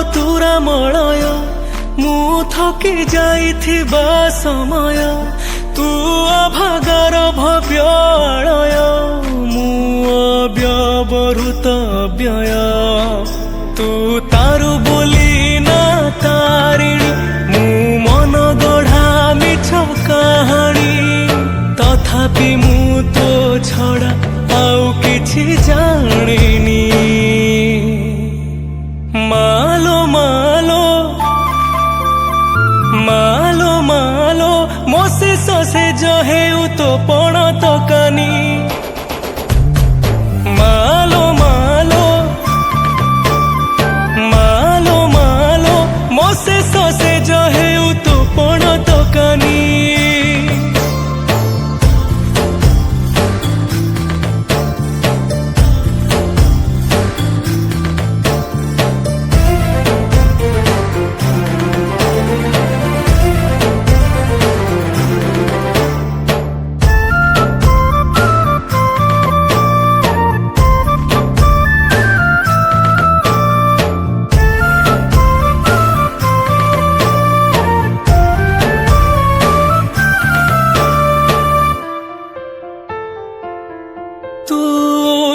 बतुरा Malay मु थकी जाइथिबा समय तू अभागार भव्य आलय मु अव्यवहृत व्यय तू तारु बोली ना तारिणी मु मन गढ़ा मिछ कहानी तथापि मु तो छड़ा आउ किछि जानिनी मालो मालो मालो मालो मोसे ससे जहेउ तो पण तकानी मालो मालो मालो मालो मोसे ससे जहेउ तो पण तकानी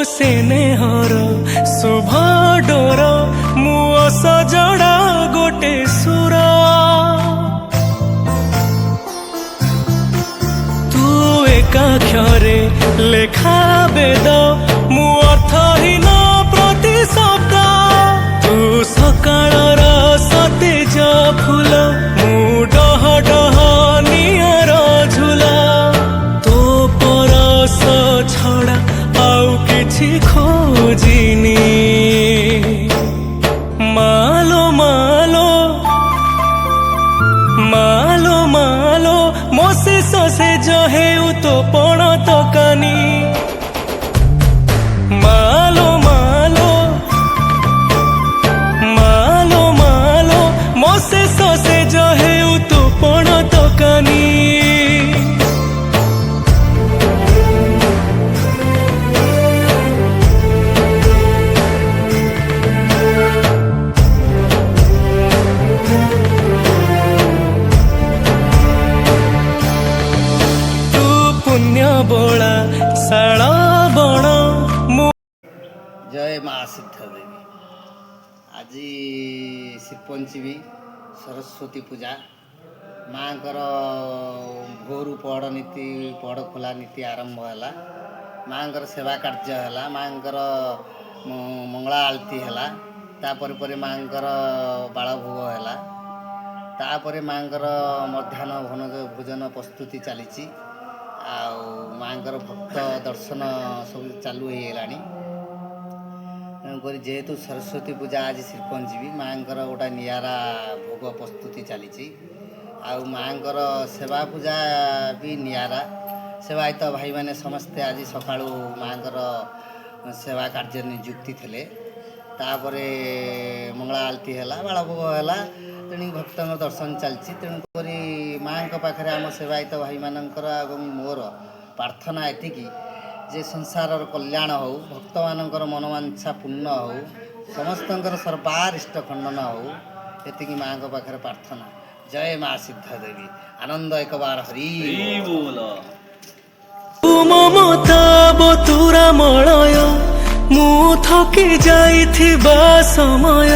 स्नेहर शुभ डोर मु सजड़ा गोटे सुर तू एकाक्षरे लेखा वेद मु अर्थहीन प्रति शब्द तू सकाळर सतेज फूल मु डह डह नियर झुला तो परस छड़ा आउ किछि खोजिनी मालो मालो मालो मालो मोसे ससे जहेउ तो पण तकानी मालो मालो मालो मालो मोसे ससे जहेउ तो पण तकानी बोला शाला बण जय माँ सिद्ध देवी। आज श्रीपंचमी सरस्वती पूजा माँ भोर पढ़ नीति पढ़ खोला नीति आरंभ है माँ सेवा कार्य है माँ मंगला आलती है तापर माँ बालभोग है तापर माँ मध्याह्न भोजन प्रस्तुति चली माँकर भक्त दर्शन सब चालू हो गलानी तेणुक जेहेतु सरस्वती पूजा आज श्रीपंचमी माँकर गोटा नियारा भोग प्रस्तुति चली माँकर सेवा पूजा भी नियारा सेवायत भाई मैंने समस्ते आज सका माँकर सेवा कार्य नियुक्ति थे तापर मंगला आलती है बालभोग है तेणु भक्त दर्शन चलती तेणुक माँ पाखे आम सेवायत भाई मानकर मोर प्रार्थना एति जे संसार कल्याण हो भक्त मानकर मनोवांछा पूर्ण हो समस्त सर्वारिष्ट खंडन हो एति माँ पाखे प्रार्थना। जय माँ सिद्ध देवी। आनंद एक बार हरि बोल। ममता बतुरा मलय मु थकी जाइथिबा समय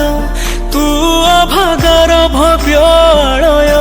तू अभागार भव्य आलय